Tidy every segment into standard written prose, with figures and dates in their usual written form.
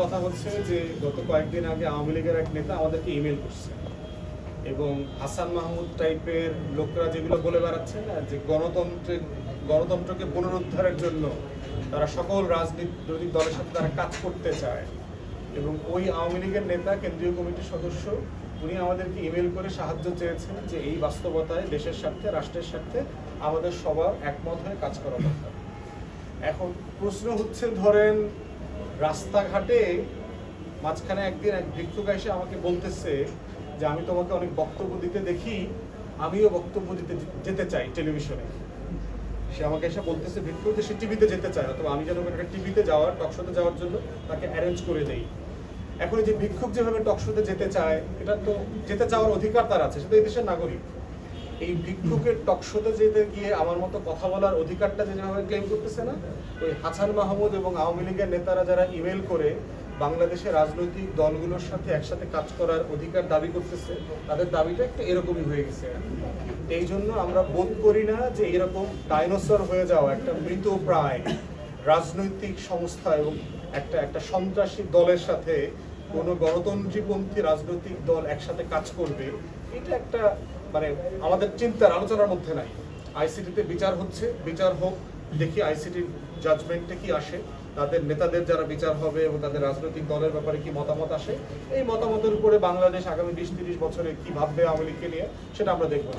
কথা হচ্ছে যে গত কয়েকদিন আগে আওয়ামী লীগের এক নেতা আমাদেরকে ইমেল করছে এবং হাসান মাহমুদ টাইপের লোকরা যেগুলো বলে বেড়াচ্ছে না যে গণতন্ত্রকে পুনরুদ্ধারের জন্য তারা সকল রাজনৈতিক দলের সাথে তারা কাজ করতে চায় এবং ওই আওয়ামী লীগের নেতা কেন্দ্রীয় কমিটির সদস্য উনি আমাদেরকে ইমেল করে সাহায্য চেয়েছেন যে এই বাস্তবতায় দেশের স্বার্থে রাষ্ট্রের স্বার্থে আমাদের সবার একমত হয়ে কাজ করা দরকার। এখন প্রশ্ন হচ্ছে ধরেন রাস্তাঘাটে মাঝখানে একদিন এক ভিক্ষুক এসে আমাকে বলতেছে যে আমি তোমাকে অনেক বক্তব্য দিতে দেখি, আমিও বক্তব্য দিতে যেতে চাই টেলিভিশনে। সে আমাকে এসে বলতেছে ভিক্ষুক যে সে টিভিতে যেতে চায়, অথবা আমি যেন একটা টিভিতে যাওয়ার টকশোতে যাওয়ার জন্য তাকে অ্যারেঞ্জ করে দেই। এখন এই যে ভিক্ষুক যেভাবে টকশোতে যেতে চায়, এটা তো যেতে চাওয়ার অধিকার তার আছে, সেটা এই দেশের নাগরিক। এই ভিক্ষুকের টকশোতে যেতে গিয়ে আমার মতো কথা বলার অধিকারটা যেভাবে ক্লেম করতেছে না, ওই হাসান মাহমুদ এবং আওয়ামী লীগের নেতারা যারা ইমেল করে বাংলাদেশের রাজনৈতিক দলগুলোর সাথে একসাথে কাজ করার অধিকার দাবি করতেছে, তাদের দাবিটা একটা এরকমই হয়ে গেছে। এই জন্য আমরা বোধ করি না যে এরকম ডাইনোসর হয়ে যাওয়া একটা মৃত প্রায় রাজনৈতিক সংস্থা এবং একটা সন্ত্রাসী দলের সাথে কোনো গণতন্ত্রীপন্থী রাজনৈতিক দল একসাথে কাজ করবে, এটা একটা মানে আমাদের চিন্তার আলোচনার মধ্যে নাই। আইসিটিতে বিচার হচ্ছে, বিচার হোক, দেখি আইসিটির জাজমেন্টে কি আসে, তাদের নেতাদের যারা বিচার হবে এবং তাদের রাজনৈতিক দলের ব্যাপারে কি মতামত আসে, এই মতামতের উপরে বাংলাদেশ আগামী 20-30 বছরে কি ভাববে আওয়ামী লীগকে নিয়ে সেটা আমরা দেখবো।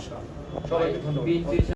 সবাইকে ধন্যবাদ।